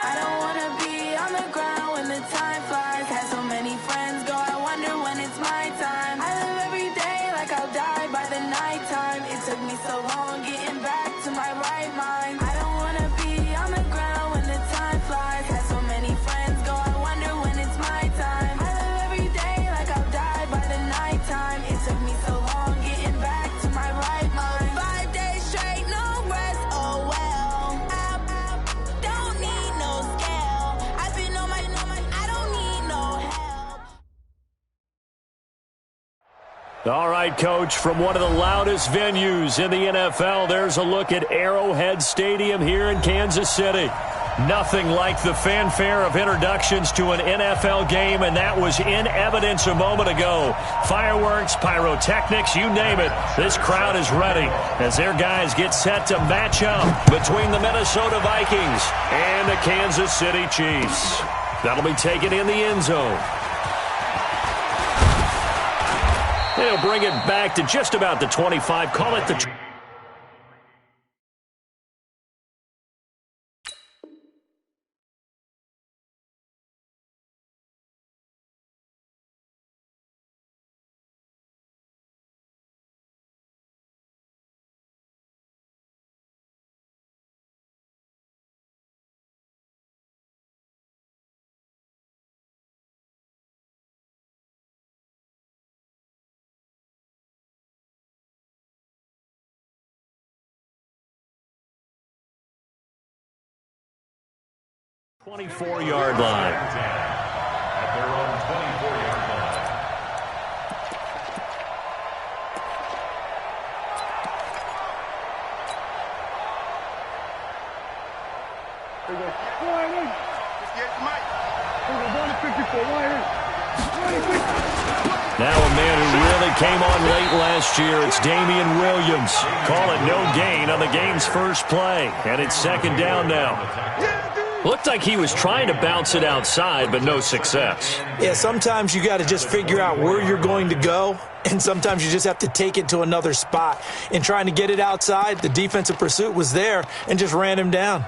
I don't wanna be on the ground when the time flies. Had so many friends go, I wonder when it's my time. I live every day like I'll die by the nighttime. It took me so long getting back to my right mind. I don't wanna be on the ground when the time flies. Had so many friends go, I wonder when it's my time. I live every day like I'll die by the nighttime. It took me so long getting back to my right mind. 5 days straight, no rest, oh well. I don't need no scale. I've been on my, I don't need no help. All right, Coach, from one of the loudest venues in the NFL, there's a look at Arrowhead Stadium here in Kansas City. Nothing like the fanfare of introductions to an NFL game, and that was in evidence a moment ago. Fireworks, pyrotechnics, you name it. This crowd is ready as their guys get set to match up between the Minnesota Vikings and the Kansas City Chiefs. That'll be taken in the end zone. They'll bring it back to just about the 25. Call it the... ...24-yard line. At their own 24-yard line. There you go. Wide in. 58 Mike. There you go. Down to 54. Wide in. Now a man who really came on late last year, it's Damian Williams. Call it no gain on the game's first play. And it's second down now. Looked like he was trying to bounce it outside, but no success. Yeah, sometimes you got to just figure out where you're going to go, and sometimes you just have to take it to another spot. In trying to get it outside, the defensive pursuit was there and just ran him down.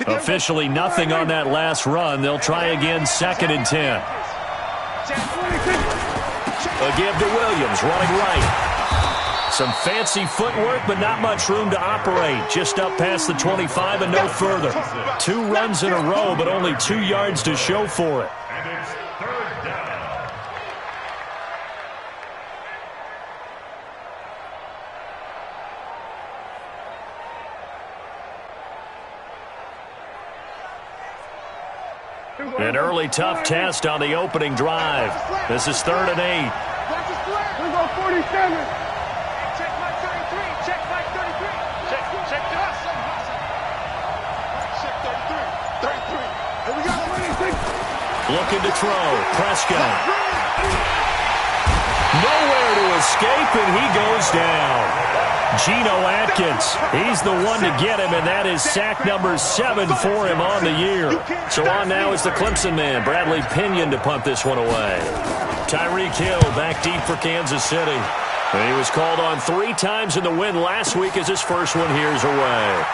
Officially nothing on that last run. They'll try again, 2nd and 10. A give to Williams, running right. Some fancy footwork, but not much room to operate. Just up past the 25 and no further. 2 runs in a row, but only 2 yards to show for it. And it's third down. An early tough test on the opening drive. This is 3rd and 8. We're going 47. Check my 33. Check my 33. Check to us. Check 33. 33. And we got 26. Looking to throw. Prescott. Nowhere to escape, and he goes down. Geno Atkins, he's the one to get him, and that is sack number 7 for him on the year. So on now is the Clemson man, Bradley Pinion, to punt this one away. Tyreek Hill back deep for Kansas City. And he was called on 3 times in the win last week as his first one here's away.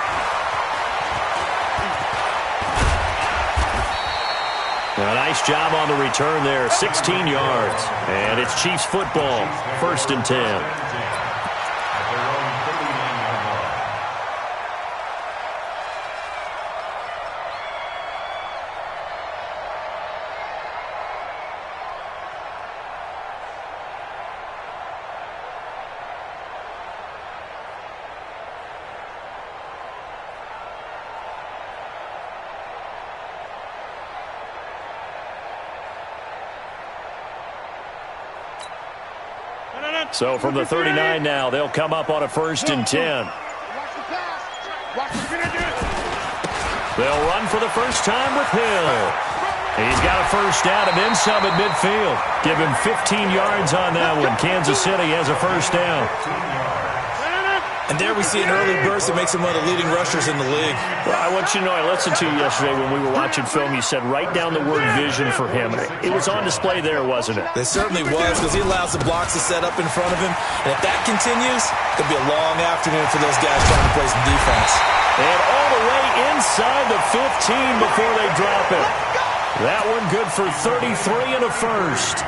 A nice job on the return there, 16 yards. And it's Chiefs football, 1st and 10. So from the 39 now, they'll come up on a 1st and 10. They'll run for the first time with Hill. He's got a first down and then some at midfield. Give him 15 yards on that one. Kansas City has a first down. And there we see an early burst that makes him one of the leading rushers in the league. Well, I want you to know, I listened to you yesterday when we were watching film. You said write down the word vision for him. It was on display there, wasn't it? It certainly was, because he allows the blocks to set up in front of him. And if that continues, it could be a long afternoon for those guys trying to play some defense. And all the way inside the 15 before they drop it. That one good for 33 and a first.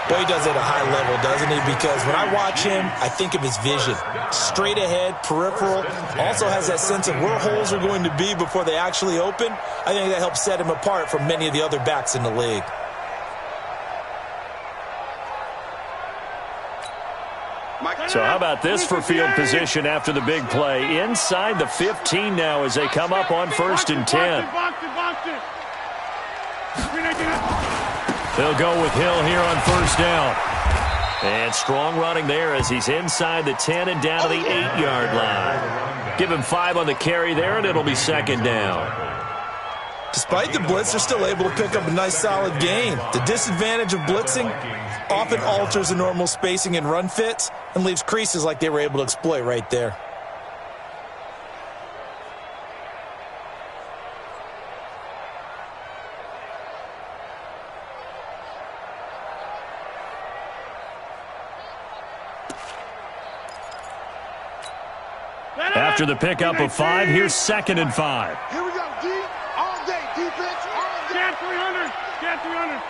Boy, he does it at a high level, doesn't he? Because when I watch him, I think of his vision. Straight ahead, peripheral. Also has that sense of where holes are going to be before they actually open. I think that helps set him apart from many of the other backs in the league. So how about this for field position after the big play? Inside the 15 now as they come up on 1st and 10. They'll go with Hill here on 1st down. And strong running there as he's inside the 10 and down to the 8-yard line. Give him 5 on the carry there, and it'll be 2nd down. Despite the blitz, they're still able to pick up a nice, solid gain. The disadvantage of blitzing often alters the normal spacing and run fits and leaves creases like they were able to exploit right there. After the pickup of 5, here's 2nd and 5. Here we go, D. All day, defense, all day. Get 300. Get 300.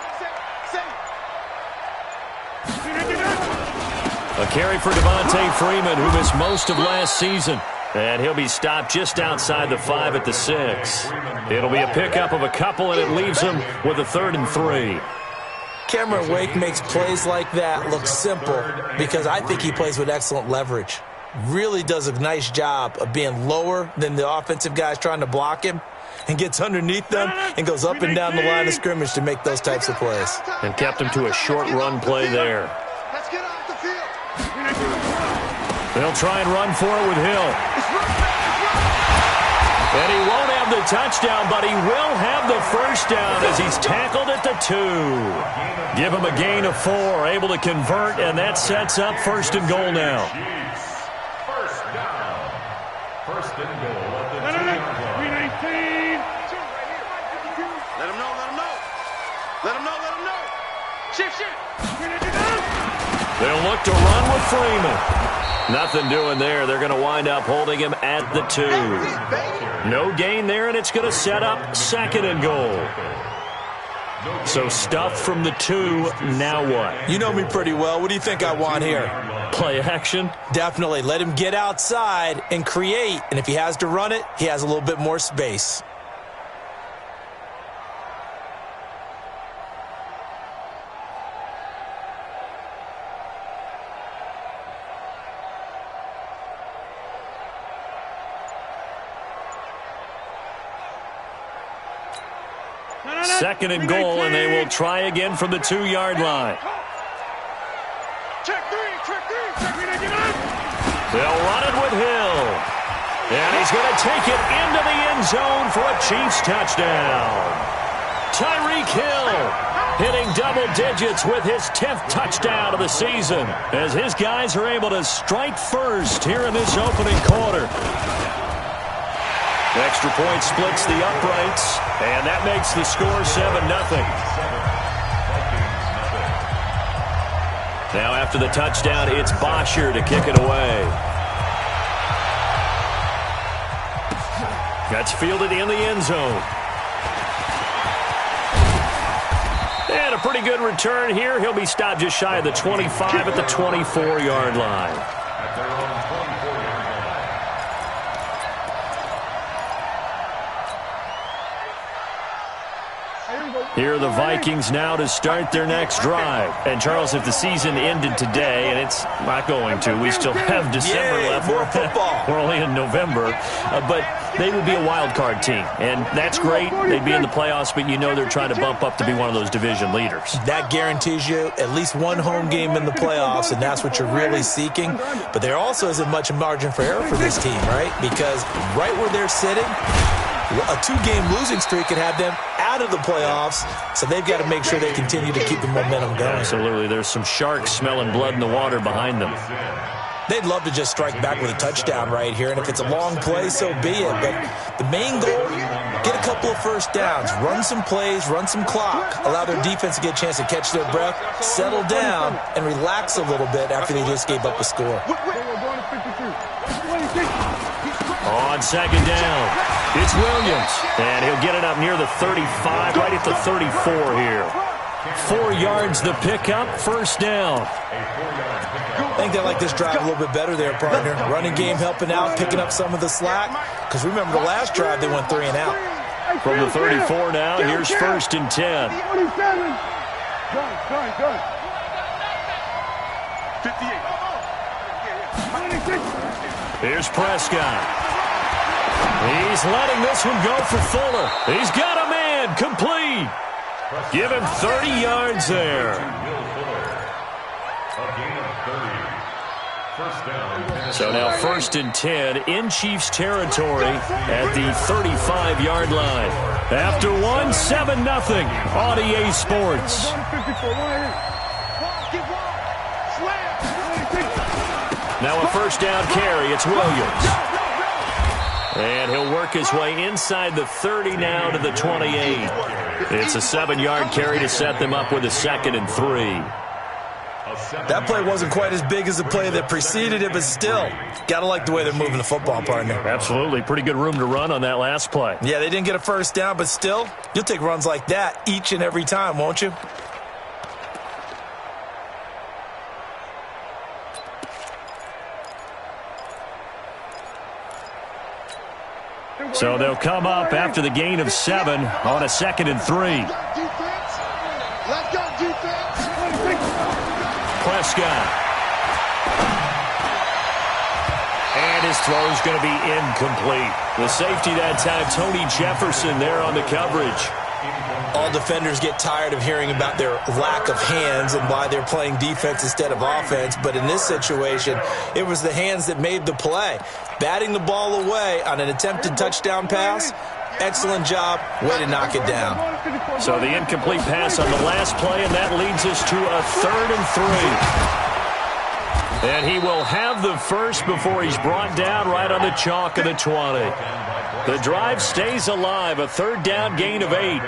A carry for Devontae Freeman, who missed most of last season. And he'll be stopped just outside the 5 at the 6. It'll be a pickup of a couple, and it leaves him with a 3rd and 3. Cameron Wake makes plays like that look simple because I think he plays with excellent leverage. Really does a nice job of being lower than the offensive guys trying to block him and gets underneath them and goes up and down the line of scrimmage to make those types of plays. And kept him to a short run play there. Let's get off the field. They'll try and run for it with Hill. And he won't have the touchdown, but he will have the 1st down as he's tackled at the 2. Give him a gain of 4, able to convert, and that sets up 1st and goal now. First and goal at the 2-yard line. 319. Let him know, let him know. Let him know, let him know. Shift. They'll look to run with Freeman. Nothing doing there. They're going to wind up holding him at the 2. No gain there, and it's going to set up 2nd and goal. So stuffed from the 2, now what? You know me pretty well. What do you think I want here? Play action? Definitely. Let him get outside and create. And if he has to run it, he has a little bit more space. Second and goal, and they will try again from the 2-yard line. Check 3. They'll run it with Hill. And he's going to take it into the end zone for a Chiefs touchdown. Tyreek Hill hitting double digits with his 10th touchdown of the season as his guys are able to strike first here in this opening quarter. Extra point splits the uprights, and that makes the score 7-0. Now after the touchdown, it's Bosher to kick it away. That's fielded in the end zone. And a pretty good return here. He'll be stopped just shy of the 25 at the 24-yard line. At their own 24-yard line. Here are the Vikings now to start their next drive. And, Charles, if the season ended today, and it's not going to, we still have December left. More football. We're only in November. But they would be a wild card team, and that's great. They'd be in the playoffs, but you know they're trying to bump up to be one of those division leaders. That guarantees you at least one home game in the playoffs, and that's what you're really seeking. But there also isn't much margin for error for this team, right? Because right where they're sitting, a 2-game losing streak could have them out of the playoffs, so they've got to make sure they continue to keep the momentum going. Absolutely. There's some sharks smelling blood in the water behind them. They'd love to just strike back with a touchdown right here, and if it's a long play, so be it. But the main goal, get a couple of first downs, run some plays, run some clock, allow their defense to get a chance to catch their breath, settle down, and relax a little bit after they just gave up a score. On second down, it's Williams, and he'll get it up near the 35, right at the 34 here. 4 yards the pickup, first down. I think they like this drive a little bit better there, partner. Running game helping out, picking up some of the slack. Because remember, the last drive, they went 3 and out. From the 34 now, here's first and 10. 58. Here's Prescott. He's letting this one go for Fuller. He's got a man, complete. Give him 30 yards there. So now first and 10 in Chiefs territory at the 35-yard line. After one, 7-0 on EA Sports. Now a first down carry. It's Williams. And he'll work his way inside the 30 now to the 28. It's a 7-yard carry to set them up with a 2nd and 3. That play wasn't quite as big as the play that preceded it, but still, got to like the way they're moving the football, partner. Absolutely. Pretty good room to run on that last play. Yeah, they didn't get a first down, but still, you'll take runs like that each and every time, won't you? So they'll come up after the gain of 7 on a 2nd and 3. Let's go, defense. Prescott. And his throw's going to be incomplete. The safety that time, Tony Jefferson there on the coverage. All defenders get tired of hearing about their lack of hands and why they're playing defense instead of offense. But in this situation, it was the hands that made the play. Batting the ball away on an attempted touchdown pass, excellent job. Way to knock it down. So the incomplete pass on the last play, and that leads us to a 3rd and 3. And he will have the first before he's brought down right on the chalk of the 20. The drive stays alive, a 3rd down gain of 8.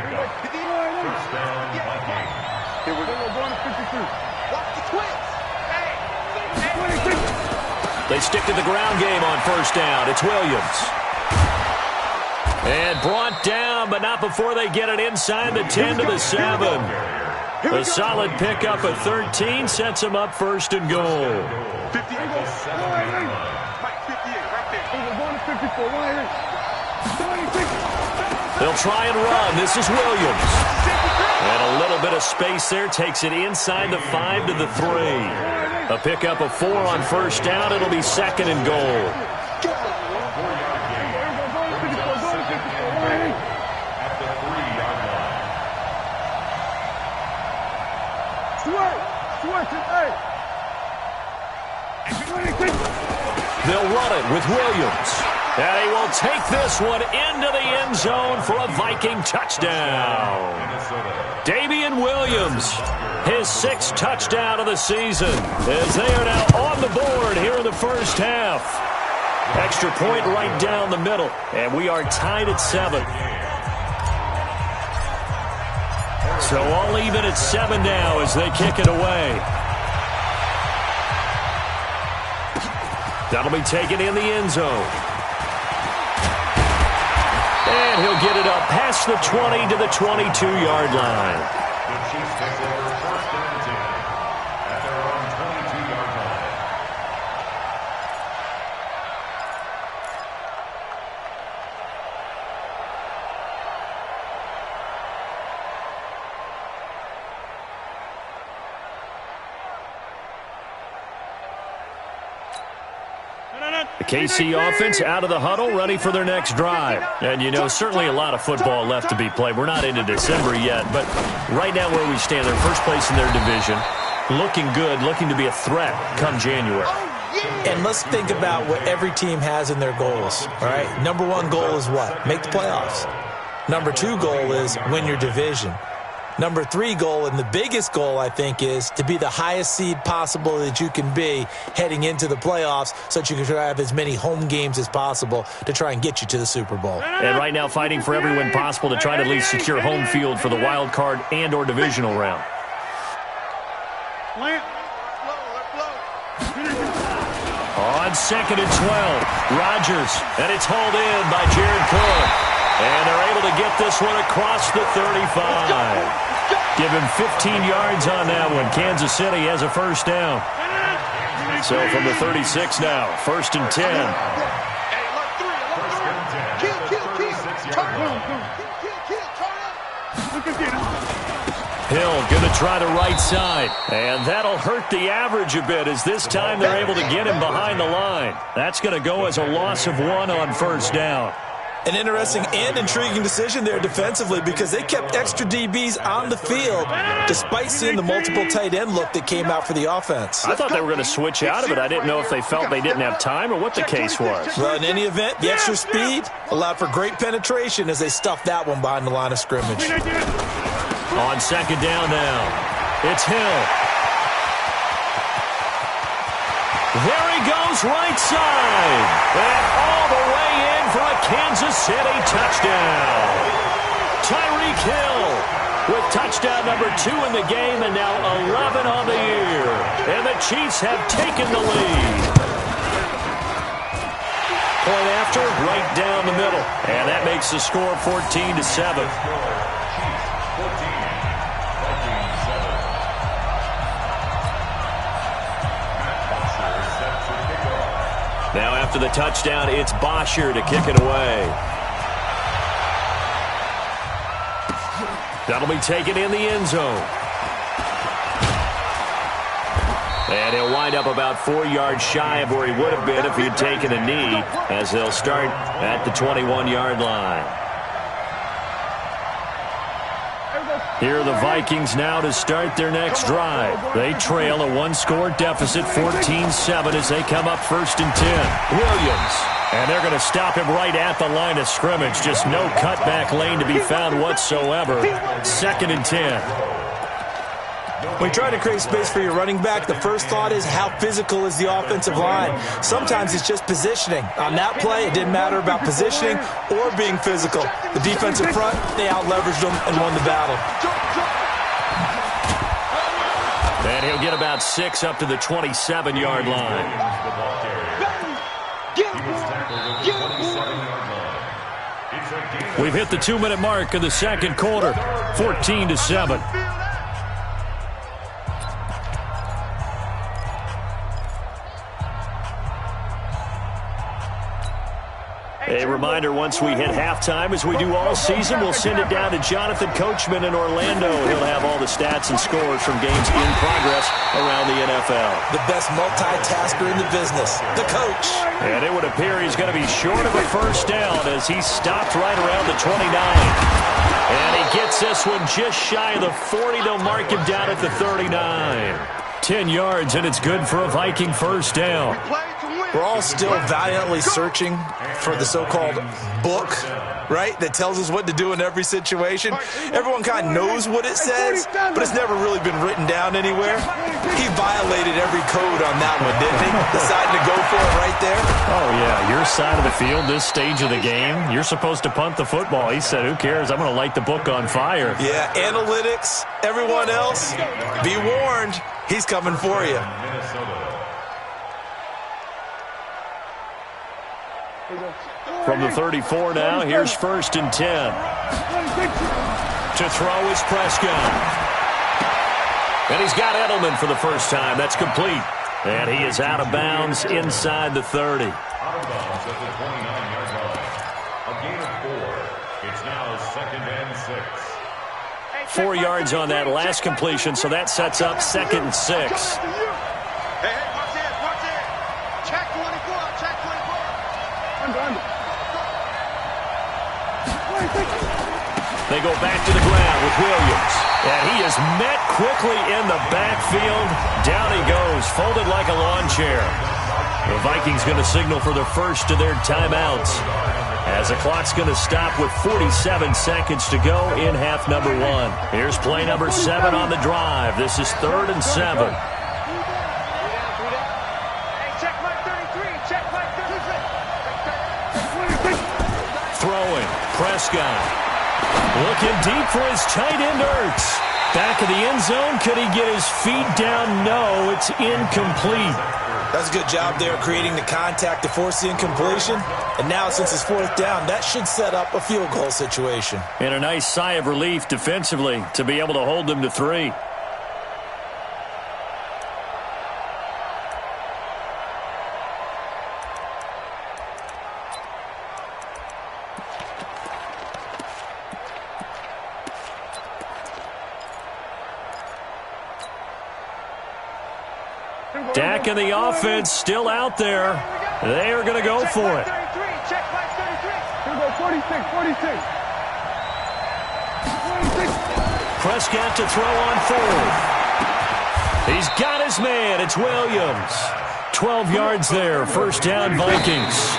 They stick to the ground game on first down. It's Williams. And brought down, but not before they get it inside the 10 to the 7. A solid pickup at 13 sets them up 1st and goal. 58. They'll try and run. This is Williams. And a little bit of space there takes it inside the 5 to the 3. A pickup of 4 on first down. It'll be 2nd and goal. They'll run it with Williams. And he will take this one into the end zone for a Viking touchdown. Damian Williams, his 6th touchdown of the season, as they are now on the board here in the first half. Extra point right down the middle, and we are tied at 7. So all even at 7 now as they kick it away. That'll be taken in the end zone. And he'll get it up past the 20 to the 22-yard line. The Chiefs take over 1st and 10 at their own 22-yard line. The KC offense out of the huddle, ready for their next drive. And, you know, certainly a lot of football left to be played. We're not into December yet, but right now where we stand, they're first place in their division, looking good, looking to be a threat come January. And let's think about what every team has in their goals, all right? Number 1 goal is what? Make the playoffs. Number 2 goal is win your division. Number 3 goal, and the biggest goal, I think, is to be the highest seed possible that you can be heading into the playoffs so that you can try to have as many home games as possible to try and get you to the Super Bowl. And right now fighting for every win possible to try to at least secure home field for the wild card and or divisional round. On 2nd and 12, Rodgers, and it's hauled in by Jared Cook. And they're able to get this one across the 35. Give him 15 yards on that one. Kansas City has a first down. So from the 36 now, 1st and 10. Hill going to try the right side. And that'll hurt the average a bit as this time they're able to get him behind the line. That's going to go as a loss of 1 on first down. An interesting and intriguing decision there defensively because they kept extra DBs on the field despite seeing the multiple tight end look that came out for the offense. I thought they were going to switch out of it. I didn't know if they felt they didn't have time or what the case was. Well, in any event, the extra speed allowed for great penetration as they stuffed that one behind the line of scrimmage. On 2nd down now, it's Hill. There he goes, right side. And all the way in for a Kansas City touchdown. Tyreek Hill with touchdown number 2 in the game and now 11 on the year. And the Chiefs have taken the lead. Point after, right down the middle. And that makes the score 14-7. Now after the touchdown, it's Bosher to kick it away. That'll be taken in the end zone. And he'll wind up about 4 yards shy of where he would have been if he had taken a knee, as they'll start at the 21-yard line. Here are the Vikings now to start their next drive. They trail a 1-score deficit, 14-7, as they come up 1st and 10. Williams. And they're going to stop him right at the line of scrimmage. Just no cutback lane to be found whatsoever. 2nd and 10. When you try to create space for your running back, the first thought is how physical is the offensive line. Sometimes it's just positioning. On that play, it didn't matter about positioning or being physical. The defensive front, they out-leveraged them and won the battle. And he'll get about 6 up to the 27-yard line. We've hit the 2-minute mark of the second quarter, 14-7. A reminder, once we hit halftime, as we do all season, we'll send it down to Jonathan Coachman in Orlando. He'll have all the stats and scores from games in progress around the NFL. The best multitasker in the business, the coach. And it would appear he's going to be short of a first down as he stopped right around the 29. And he gets this one just shy of the 40. They'll mark him down at the 39. 10 yards, and it's good for a Viking first down. We're all still valiantly searching for the so-called book, right, that tells us what to do in every situation. Everyone kind of knows what it says, but it's never really been written down anywhere. He violated every code on that one, didn't he? Deciding to go for it right there. Oh, yeah, your side of the field, this stage of the game, you're supposed to punt the football. He said, who cares? I'm going to light the book on fire. Yeah, analytics, everyone else, be warned, he's coming for you. From the 34 now, here's 1st and 10. To throw is Prescott. And he's got Edelman for the first time. That's complete. And he is out of bounds inside the 30. Out of bounds at the 29-yard line. A gain of 4. It's now 2nd and 6. 4 yards on that last completion, so that sets up 2nd and 6. Hey, watch it. Check 24, check 24. They go back to the ground with Williams. And he is met quickly in the backfield. Down he goes, folded like a lawn chair. The Vikings going to signal for the first of their timeouts. as the clock's going to stop with 47 seconds to go in half number one. Here's play number 7 on the drive. This is 3rd and 7. Throwing, Prescott. Looking deep for his tight end, Ertz. Back of the end zone, could he get his feet down? No, it's incomplete. That's a good job there creating the contact to force the incompletion. And now, since it's 4th down, that should set up a field goal situation. And a nice sigh of relief defensively to be able to hold them to 3. Dak and the offense still out there. They are going to go for it. Check back 33. Here we go, 46, 46. Prescott to throw on 4th. He's got his man. It's Williams. 12 yards there. 1st down, Vikings.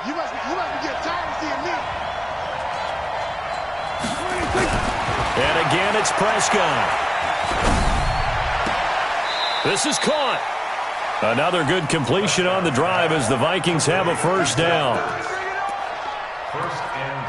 You must be getting tired of seeing me. And again, it's Prescott. This is caught. Another good completion on the drive as the Vikings have a 1st down.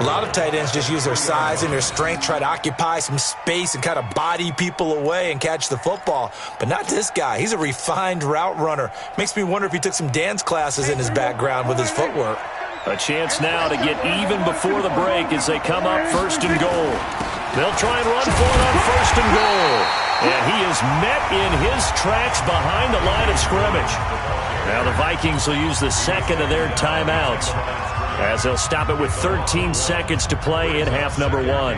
A lot of tight ends just use their size and their strength, try to occupy some space and kind of body people away and catch the football. But not this guy. He's a refined route runner. Makes me wonder if he took some dance classes in his background with his footwork. A chance now to get even before the break as they come up 1st and goal. They'll try and run for it on 1st and goal. And he is met in his tracks behind the line of scrimmage. Now the Vikings will use the 2nd of their timeouts as they'll stop it with 13 seconds to play in half number 1.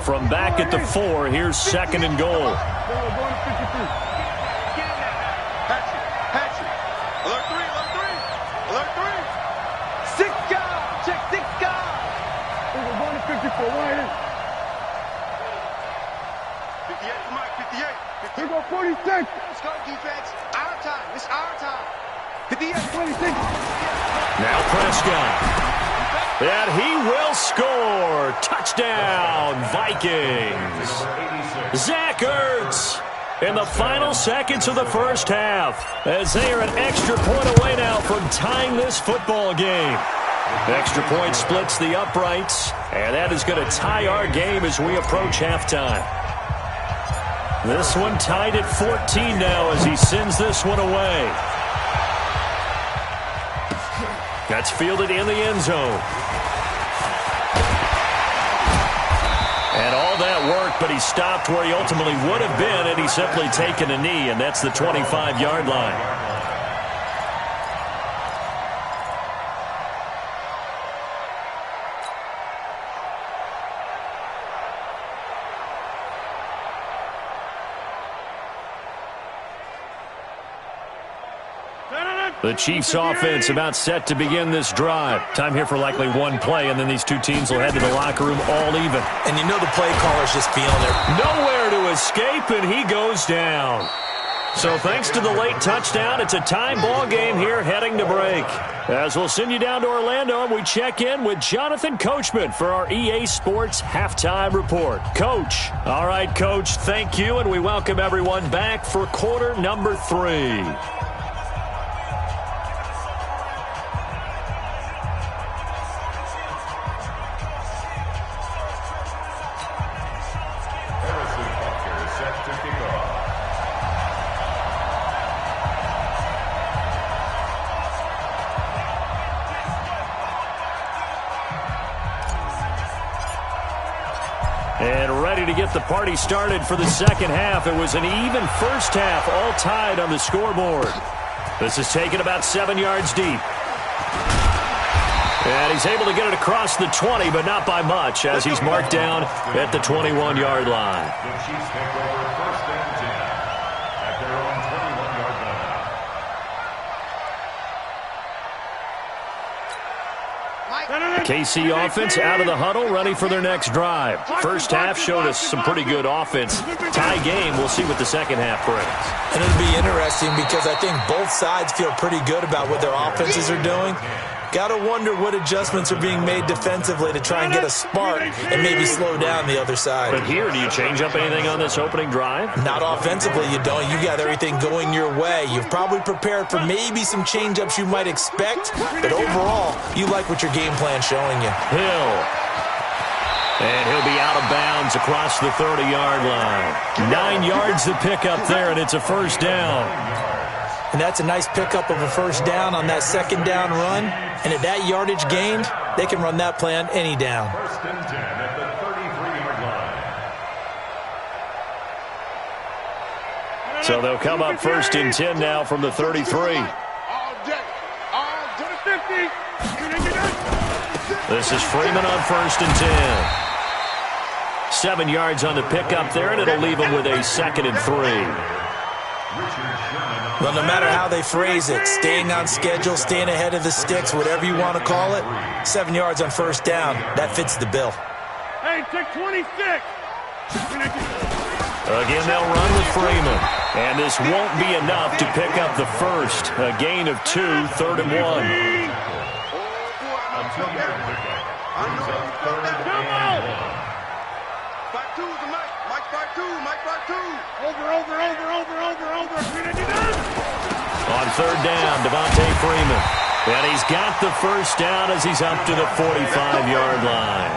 From back at the 4, here's 2nd and goal. Here go 46. Let's go, defense. Our time. It's our time. 58, 26. Now Prescott. And he will score. Touchdown, Vikings. Zach Ertz in the final seconds of the 1st half as they are an extra point away now from tying this football game. Extra point splits the uprights, and that is going to tie our game as we approach halftime. This one tied at 14 now as he sends this one away. That's fielded in the end zone. And all that worked, but he stopped where he ultimately would have been had he simply taken a knee, and that's the 25-yard line. The Chiefs offense about set to begin this drive. Time here for likely one play, and then these two teams will head to the locker room all even. And you know the play caller's just feeling it. Nowhere to escape, and he goes down. So thanks to the late touchdown, it's a time ball game here heading to break. As we'll send you down to Orlando, and we check in with Jonathan Coachman for our EA Sports Halftime Report. Coach. All right, Coach, thank you, and we welcome everyone back for quarter number 3. to get the party started for the second half. It was an even first half, all tied on the scoreboard. This is taken about 7 yards deep. And he's able to get it across the 20, but not by much, as he's marked down at the 21-yard line. The Chiefs take over first and 10 at their own 21-yard line. KC offense out of the huddle, ready for their next drive. First half showed us some pretty good offense. Tie game, we'll see what the second half brings. And it'll be interesting because I think both sides feel pretty good about what their offenses are doing. Got to wonder what adjustments are being made defensively to try and get a spark and maybe slow down the other side. But here, do you change up anything on this opening drive? Not offensively, you don't. You got everything going your way. You've probably prepared for maybe some change-ups you might expect, but overall, you like what your game plan's showing you. Hill. And he'll be out of bounds across the 30-yard line. 9 yards to pick up there, and it's a first down. And that's a nice pickup of a first down on that second down run. And at that yardage gained, they can run that play on any down. First and 10 at the 33-yard line. So they'll come up first and 10 now from the 33. All day. All to the 50. This is Freeman on first and 10. 7 yards on the pickup there, and it'll leave him with a second and 3. Well, no matter how they phrase it, staying on schedule, staying ahead of the sticks, whatever you want to call it, 7 yards on first down, that fits the bill. Hey, take 26. Again, they'll run with Freeman. And this won't be enough to pick up the first. A gain of 2, 3rd and 1. Come on. 5-2 is the Mike. Mike 5-2. Mike 5-2. Over. On third down, Devontae Freeman. And he's got the first down as he's up to the 45-yard line.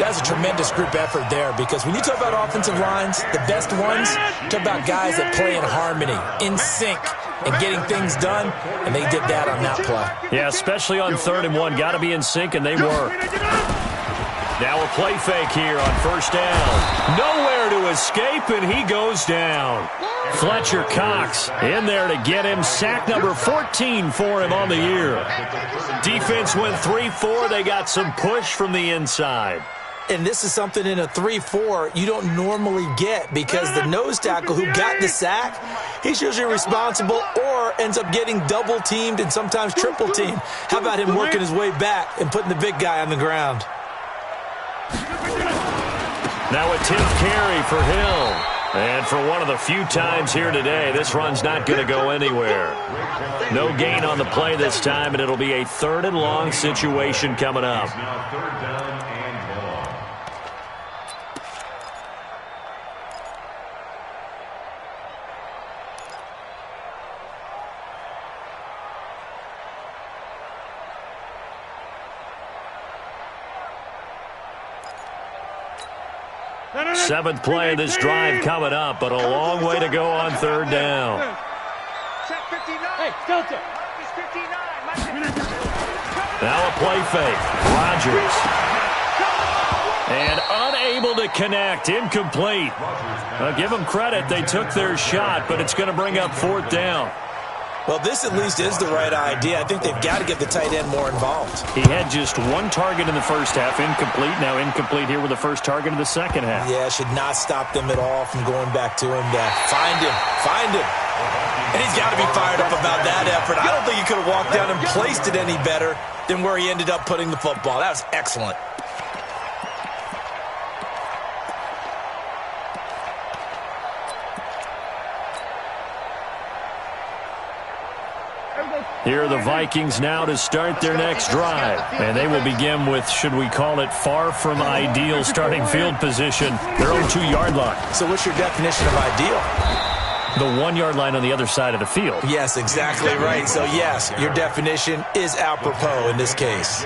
That's a tremendous group effort there because when you talk about offensive lines, the best ones, talk about guys that play in harmony, in sync, and getting things done, and they did that on that play. Yeah, especially on 3rd and 1. Got to be in sync, and they were. Now a play fake here on first down. Nowhere to escape, and he goes down. Fletcher Cox in there to get him. Sack number 14 for him on the year. Defense went 3-4. They got some push from the inside. And this is something in a 3-4 you don't normally get because the nose tackle who got the sack, he's usually responsible or ends up getting double-teamed and sometimes triple-teamed. How about him working his way back and putting the big guy on the ground? Now a 10th carry for Hill. And for one of the few times here today, this run's not going to go anywhere. No gain on the play this time, and it'll be a 3rd and long situation coming up. Now 3rd down and long. Seventh play of this drive coming up, but a long way to go on 3rd down. Set 59. Hey, Delta. It's 59. Now a play fake. Rodgers. And unable to connect. Incomplete. Give them credit. They took their shot, but it's going to bring up 4th down. Well, this at least is the right idea. I think they've got to get the tight end more involved. He had just 1 target in the first half, incomplete. Now incomplete here with the first target of the second half. Yeah, should not stop them at all from going back to him to find him. And he's got to be fired up about that effort. I don't think he could have walked down and placed it any better than where he ended up putting the football. That was excellent. Here are the Vikings now to start their next drive. And they will begin with, should we call it, far from ideal starting field position, their own 2-yard line. So what's your definition of ideal? The 1-yard line on the other side of the field. Yes, exactly right. So, yes, your definition is apropos in this case.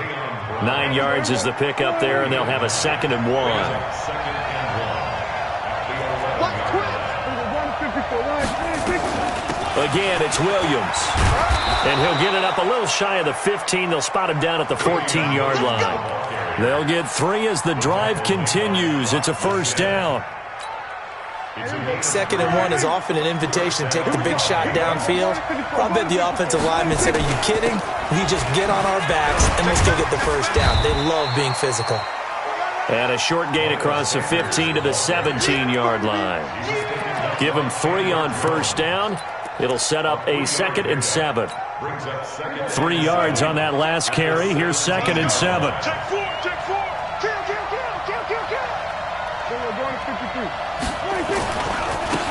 9 yards is the pickup there, and they'll have a 2nd and 1. Again, it's Williams. And he'll get it up a little shy of the 15. They'll spot him down at the 14-yard line. They'll get 3 as the drive continues. It's a first down. 2nd and 1 is often an invitation to take the big shot downfield. I bet the offensive lineman said, "Are you kidding? We just get on our backs and we'll still get the first down." They love being physical. And a short gain across the 15 to the 17-yard line. Give them 3 on first down. It'll set up a 2nd and 7. 3 yards on that last carry. Here's 2nd and 7. Check 4, check 4. Kill.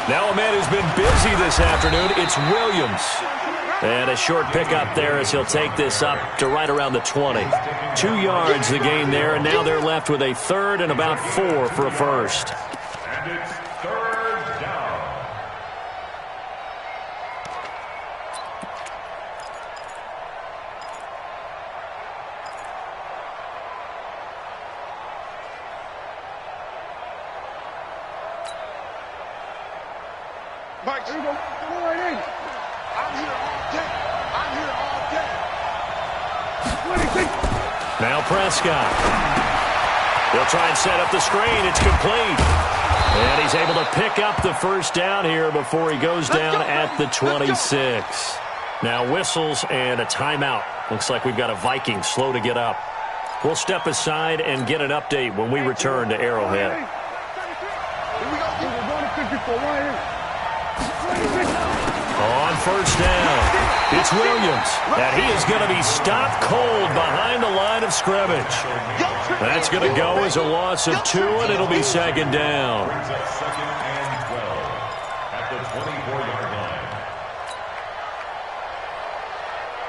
Now a man who's been busy this afternoon, it's Williams. And a short pickup there as he'll take this up to right around the 20. 2 yards the gain there, and now they're left with a 3rd and about 4 for a first. And it's 3rd down. Mike, here you go. Go right in. I'm here all day. I'm here all day. Now Prescott. He'll try and set up the screen. It's complete. And he's able to pick up the first down here before he goes down at the 26. Now whistles and a timeout. Looks like we've got a Viking slow to get up. We'll step aside and get an update when we return to Arrowhead. Here we go. We're going to 54 right in. On first down, it's Williams, and he is going to be stopped cold behind the line of scrimmage. That's going to go as a loss of 2, and it'll be 2nd down. Brings up 2nd and 12 at the 24-yard line.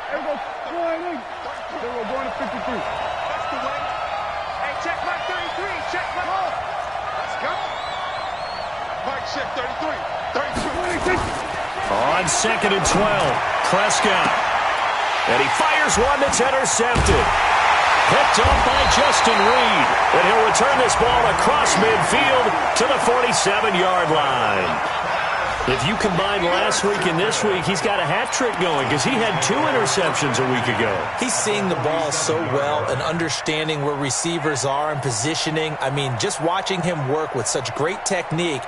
Here we go. Go right in. Then we're going to 53. That's the way. Hey, check Mike 33. Check Mike. Let's go. Mike, check 33. 33. On 2nd and 12, Prescott. And he fires one that's intercepted. Picked off by Justin Reed. And he'll return this ball across midfield to the 47-yard line. If you combine last week and this week, he's got a hat trick going because he had 2 interceptions a week ago. He's seeing the ball so well and understanding where receivers are and positioning. I mean, just watching him work with such great technique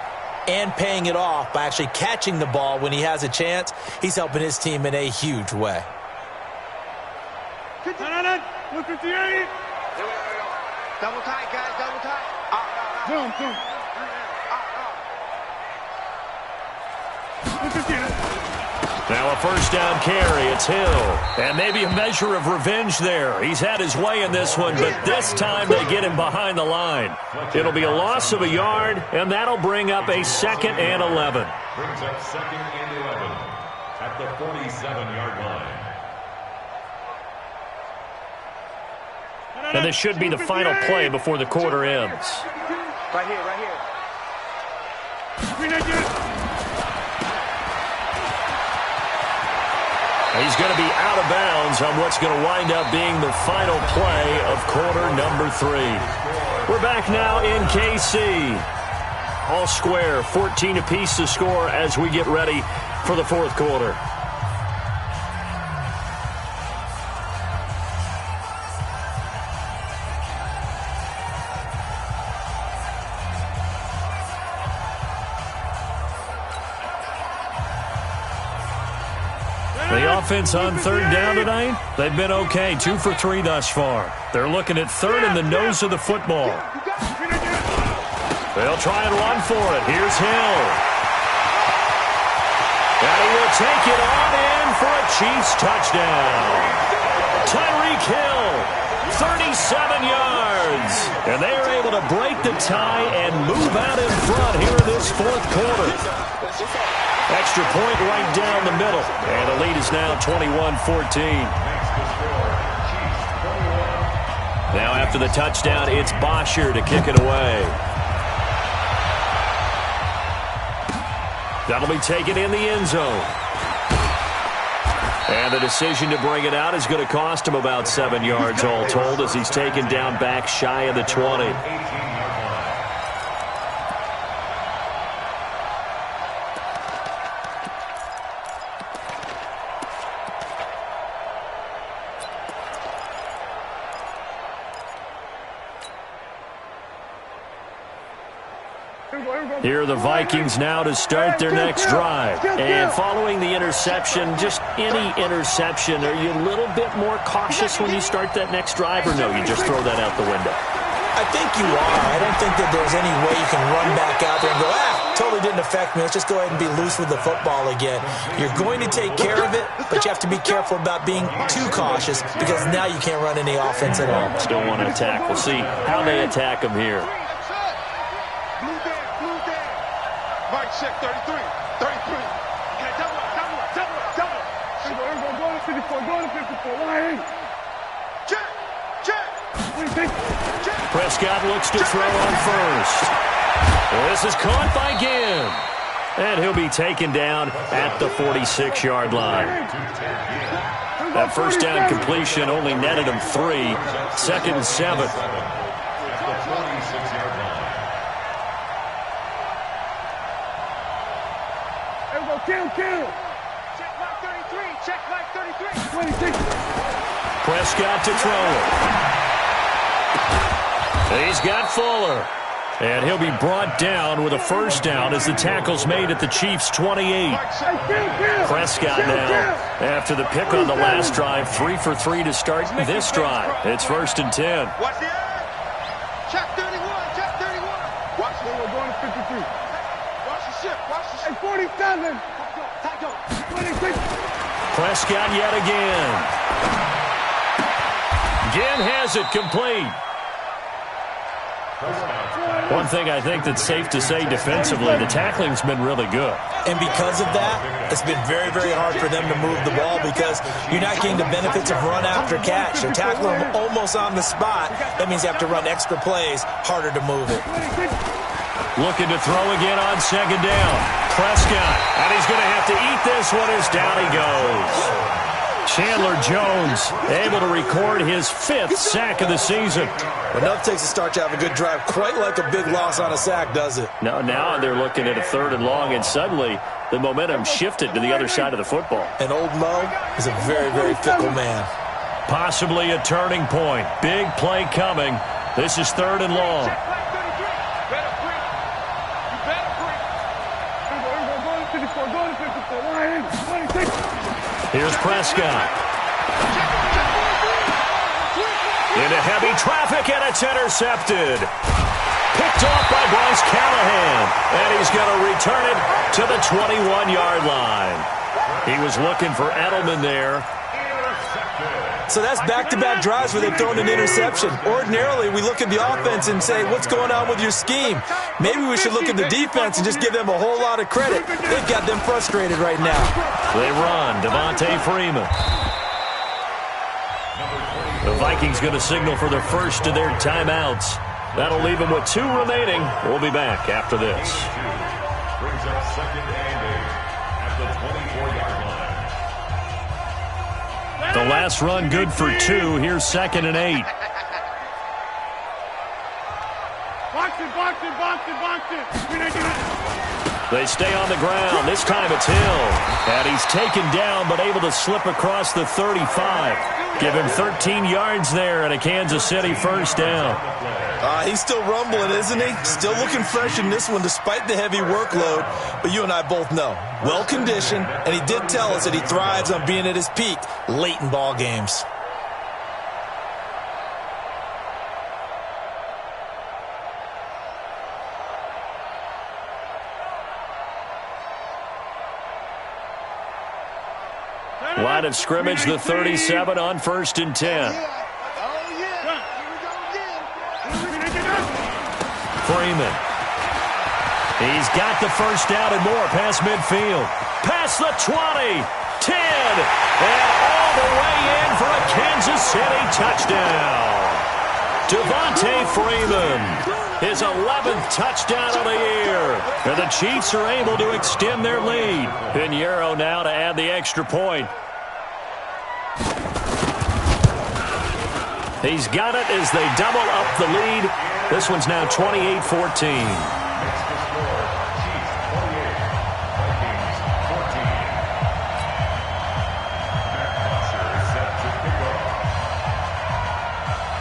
and paying it off by actually catching the ball when he has a chance, he's helping his team in a huge way. 58. Double tight, guys. Double tight. Jump. 58. Now a first down carry. It's Hill. And maybe a measure of revenge there. He's had his way in this one, but this time they get him behind the line. It'll be a loss of a yard, and that'll bring up a 2nd and 11. Brings up 2nd and 11 at the 47-yard line. And this should be the final play before the quarter ends. Right here, right here. He's going to be out of bounds on what's going to wind up being the final play of quarter number 3. We're back now in KC. All square, 14 apiece to score as we get ready for the 4th quarter. The offense on 3rd down tonight, they've been okay, 2 for 3 thus far. They're looking at 3rd in the nose of the football. They'll try and run for it. Here's Hill. And he will take it on in for a Chiefs touchdown. Tyreek Hill, 37 yards. And they are able to break the tie and move out in front here in this 4th quarter. Extra point right down the middle. And the lead is now 21-14. Now after the touchdown, it's Bosher to kick it away. That'll be taken in the end zone. And the decision to bring it out is going to cost him about 7 yards all told as he's taken down back shy of the 20. Here are the Vikings now to start their next drive. And following the interception, just any interception, are you a little bit more cautious when you start that next drive, or no, you just throw that out the window? I think you are. I don't think that there's any way you can run back out there and go, totally didn't affect me. Let's just go ahead and be loose with the football again. You're going to take care of it, but you have to be careful about being too cautious because now you can't run any offense at all. Still want to attack. We'll see how they attack them here. Blue there. Right check, 33. Okay, double it. Go to 54. Line. Check. Prescott looks to throw on first. This is caught by Ginn. And he'll be taken down at the 46-yard line. That first down completion only netted him 3. Second and 7. Kill. Check mark 33. Prescott to throw it. He's got Fuller. And he'll be brought down with a first down as the tackle's made at the Chiefs' 28. Prescott now, after the pick on the last drive, 3 for 3 to start this drive. It's 1st and 10. Watch the eye. Check 31. Watch the We're going to 53. Watch the ship. 47. Tackle. 26. Prescott yet again. Ginn has it complete. One thing I think that's safe to say defensively, the tackling's been really good. And because of that, it's been very, very hard for them to move the ball because you're not getting the benefits of run after catch. You're tackling them almost on the spot. That means you have to run extra plays, harder to move it. Looking to throw again on second down. Prescott, and he's going to have to eat this one as down he goes. Chandler Jones able to record his 5th sack of the season. Enough takes to start to have a good drive. Quite like a big loss on a sack, does it? Now they're looking at a 3rd and long, and suddenly the momentum shifted to the other side of the football. And old Mo is a very, very fickle man. Possibly a turning point. Big play coming. This is 3rd and long. Here's Prescott. Into heavy traffic, and it's intercepted. Picked off by Bryce Callahan. And he's going to return it to the 21-yard line. He was looking for Edelman there. So that's back-to-back drives where they've thrown an interception. Ordinarily, we look at the offense and say, what's going on with your scheme? Maybe we should look at the defense and just give them a whole lot of credit. They've got them frustrated right now. They run. Devontae Freeman. The Vikings going to signal for the first of their timeouts. That'll leave them with 2 remaining. We'll be back after this. Brings up 2nd and 8 at the 24-yard line. The last run good for 2. Here's 2nd and 8. Box it. They stay on the ground. This time it's Hill. And he's taken down but able to slip across the 35. Give him 13 yards there and a Kansas City first down. He's still rumbling, isn't he? Still looking fresh in this one despite the heavy workload. But you and I both know, well-conditioned, and he did tell us that he thrives on being at his peak late in ball games. Line of scrimmage, the 37 on 1st and 10. Freeman. He's got the first down and more past midfield. Past the 20, 10, and all the way in for a Kansas City touchdown. Devontae Freeman, his 11th touchdown of the year. And the Chiefs are able to extend their lead. Pinheiro now to add the extra point. He's got it as they double up the lead. This one's now 28-14.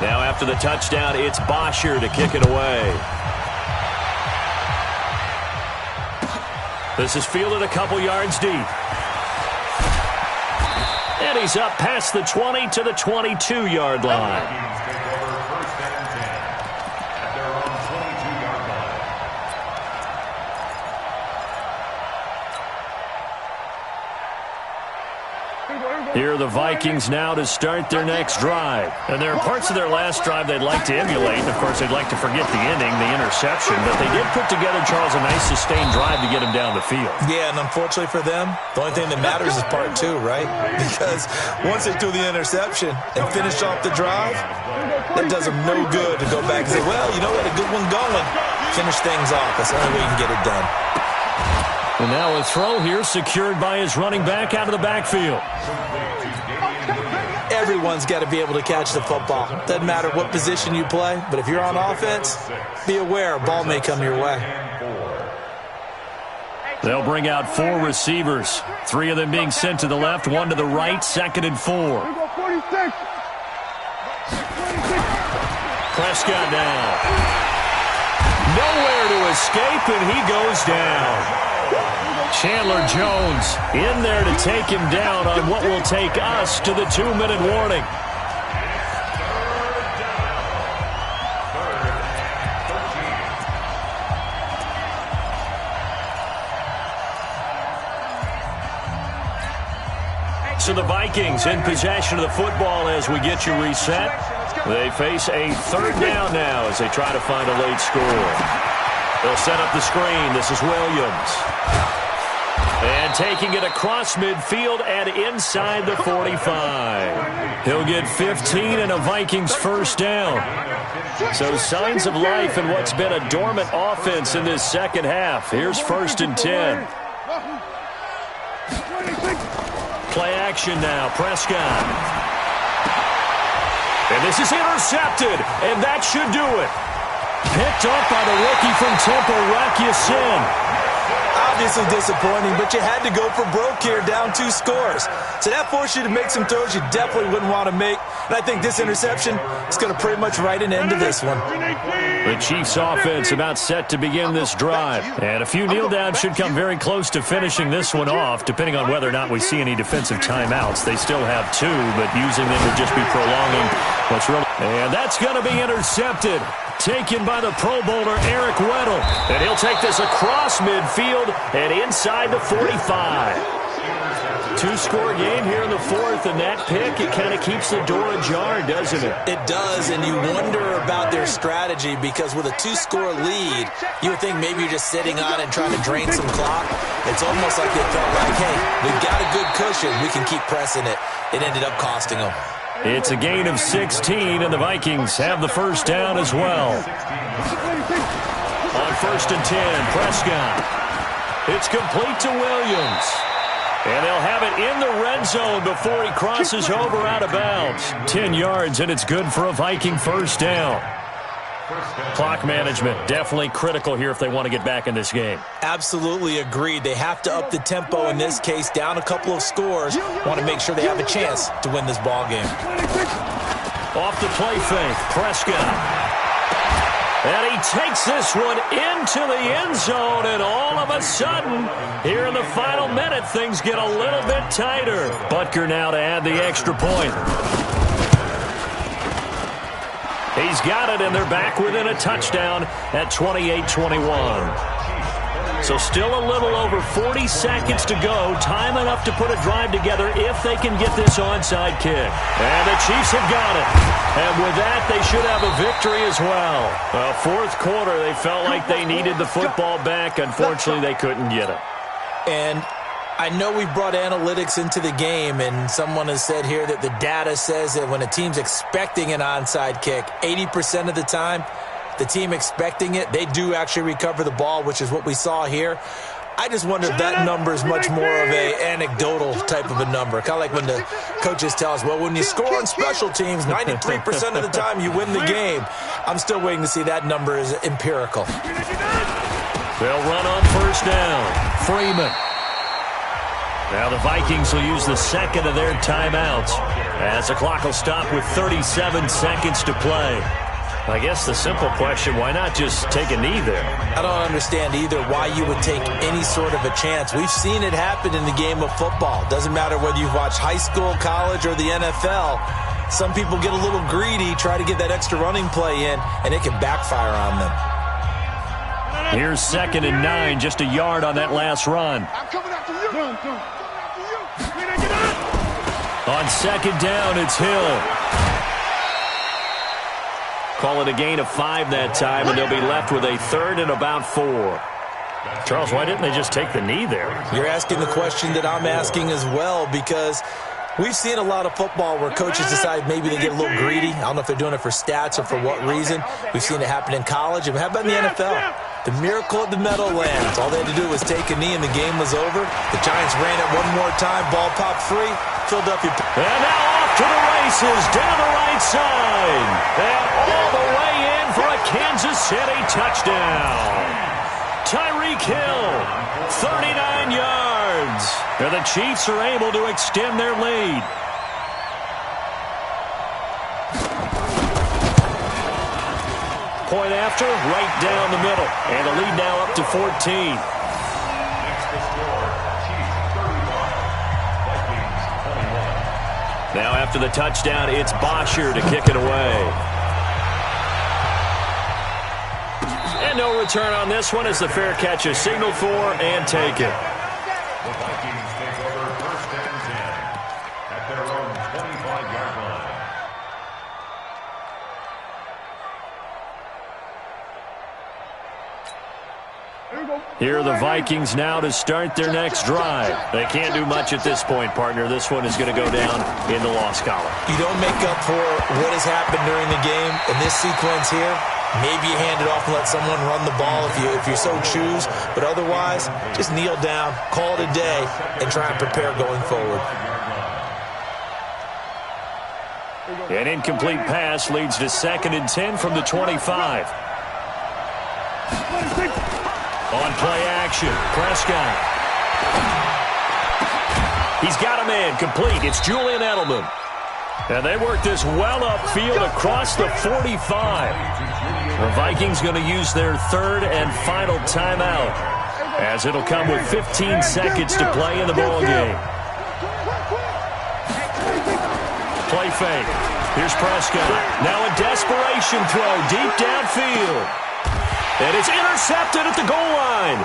Now after the touchdown, it's Bosher to kick it away. This is fielded a couple yards deep. And he's up past the 20 to the 22-yard line. Here are the Vikings now to start their next drive. And there are parts of their last drive they'd like to emulate. And, of course, they'd like to forget the ending, the interception. But they did put together, Charles, a nice sustained drive to get him down the field. Yeah, and unfortunately for them, the only thing that matters is part two, right? Because once they threw the interception and finished off the drive, that does them no good to go back and say, well, you know what, a good one going. Finish things off. That's the only way you can get it done. And now a throw here secured by his running back out of the backfield. Everyone's got to be able to catch the football. Doesn't matter what position you play, but if you're on offense, be aware a ball may come your way. They'll bring out 4 receivers, 3 of them being sent to the left, 1 to the right, 2nd and 4. Prescott down. Nowhere to escape, and he goes down. Chandler Jones in there to take him down on what will take us to the 2-minute warning. So the Vikings in possession of the football as we get you reset. They face a 3rd down now as they try to find a late score. They'll set up the screen. This is Williams. And taking it across midfield and inside the 45. He'll get 15 and a Vikings first down. So signs of life in what's been a dormant offense in this second half. Here's 1st and 10. Play action now. Prescott. And this is intercepted. And that should do it. Picked up by the rookie from Temple, Rock Ya-Sin. Obviously disappointing, but you had to go for broke here, down 2 scores. So that forced you to make some throws you definitely wouldn't want to make. And I think this interception is going to pretty much write an end to this one. The Chiefs offense about set to begin this drive. And a few kneel downs should come very close to finishing this one off, depending on whether or not we see any defensive timeouts. They still have 2, but using them would just be prolonging what's really. And that's going to be intercepted. Taken by the Pro Bowler Eric Weddle. And he'll take this across midfield and inside the 45. 2-score game here in the 4th, and that pick, it kind of keeps the door ajar, doesn't it? It does, and you wonder about their strategy because with a 2-score lead, you would think maybe you're just sitting on it and trying to drain some clock. It's almost like they felt like, hey, we've got a good cushion. We can keep pressing it. It ended up costing them. It's a gain of 16, and the Vikings have the first down as well. On 1st and 10, Prescott. It's complete to Williams. And they'll have it in the red zone before he crosses over out of bounds. 10 yards, and it's good for a Viking first down. Clock management, definitely critical here if they want to get back in this game. Absolutely agreed. They have to up the tempo in this case, down a couple of scores. Want to make sure they have a chance to win this ball game. Off the play fake, Prescott. And he takes this one into the end zone, and all of a sudden, here in the final minute, things get a little bit tighter. Butker now to add the extra point. He's got it, and they're back within a touchdown at 28-21. So still a little over 40 seconds to go. Time enough to put a drive together if they can get this onside kick. And the Chiefs have got it. And with that, they should have a victory as well. 4th quarter, they felt like they needed the football back. Unfortunately, they couldn't get it. And I know we've brought analytics into the game, and someone has said here that the data says that when a team's expecting an onside kick, 80% of the time, the team expecting it, they do actually recover the ball, which is what we saw here. I just wonder if that number is much more of a anecdotal type of a number. Kind of like when the coaches tell us, well, when you score on special teams, 93% of the time you win the game. I'm still waiting to see that number is empirical. They'll run on first down. Freeman. Now the Vikings will use the 2nd of their timeouts as the clock will stop with 37 seconds to play. I guess the simple question, why not just take a knee there? I don't understand either why you would take any sort of a chance. We've seen it happen in the game of football. Doesn't matter whether you've watched high school, college, or the NFL. Some people get a little greedy, try to get that extra running play in, and it can backfire on them. Here's 2nd and 9, just a yard on that last run. I'm coming after you. Coming after you. On 2nd down, it's Hill. Call it a gain of 5 that time, and they'll be left with a 3rd and about 4. Charles, why didn't they just take the knee there? You're asking the question that I'm asking as well, because we've seen a lot of football where coaches decide maybe they get a little greedy. I don't know if they're doing it for stats or for what reason. We've seen it happen in college. And how about in the NFL? The miracle of the Meadowlands. All they had to do was take a knee and the game was over. The Giants ran it one more time. Ball popped free. Philadelphia. And now off to the races down the right side. And all the way in for a Kansas City touchdown. Tyreek Hill, 39 yards. And the Chiefs are able to extend their lead. Point after, right down the middle. And the lead now up to 14. Next to score, Chiefs 35, Vikings 21. Now after the touchdown, it's Bosher to kick it away. And no return on this one as the fair catch is signaled for and taken. The Vikings take over 1st and 10 at their own 25-yard line. Here are the Vikings now to start their next drive. They can't do much at this point, partner. This one is going to go down in the loss column. You don't make up for what has happened during the game. In this sequence here, maybe you hand it off and let someone run the ball if you so choose. But otherwise, just kneel down, call it a day, and try and prepare going forward. An incomplete pass leads to 2nd and 10 from the 25. On play action, Prescott. He's got a man complete. It's Julian Edelman. And they work this well upfield across the 45. The Vikings going to use their 3rd and final timeout, as it'll come with 15 seconds to play in the ball game. Play fake. Here's Prescott. Now a desperation throw deep downfield. And it's intercepted at the goal line.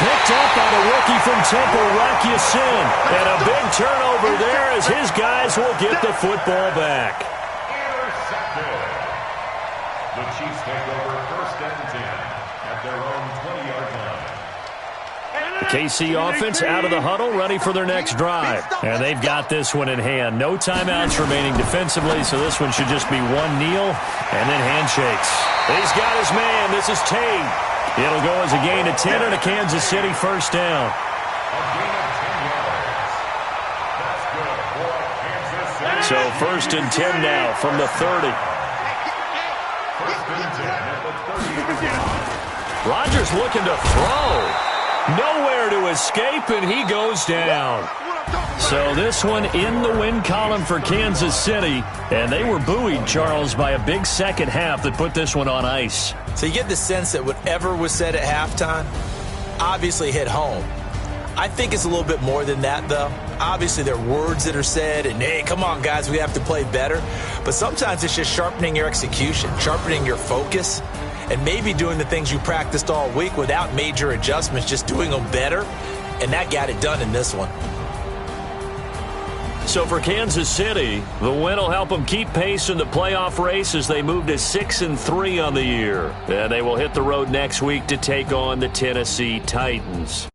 Picked up by the rookie from Temple, Rocky Sin. And a big turnover there as his guys will get the football back. Intercepted. The Chiefs take over 1st and 10 at their own 20-yard line. The KC offense out of the huddle, ready for their next drive. And they've got this one in hand. No timeouts remaining defensively, so this one should just be one kneel and then handshakes. He's got his man. This is Tate. It'll go as a gain of 10 and a Kansas City 1st down. A gain of 10 yards. That's good for Kansas City. So 1st and 10 now from the 30. 1st and 10 at the 30-yard line. Rodgers looking to throw. Nowhere to escape, and he goes down. So this one in the win column for Kansas City, and they were buoyed, Charles, by a big second half that put this one on ice. So you get the sense that whatever was said at halftime obviously hit home. I think it's a little bit more than that, though. Obviously, there are words that are said, and, hey, come on, guys, we have to play better. But sometimes it's just sharpening your execution, sharpening your focus, and maybe doing the things you practiced all week without major adjustments, just doing them better, and that got it done in this one. So for Kansas City, the win will help them keep pace in the playoff race as they move to 6-3 on the year. And they will hit the road next week to take on the Tennessee Titans.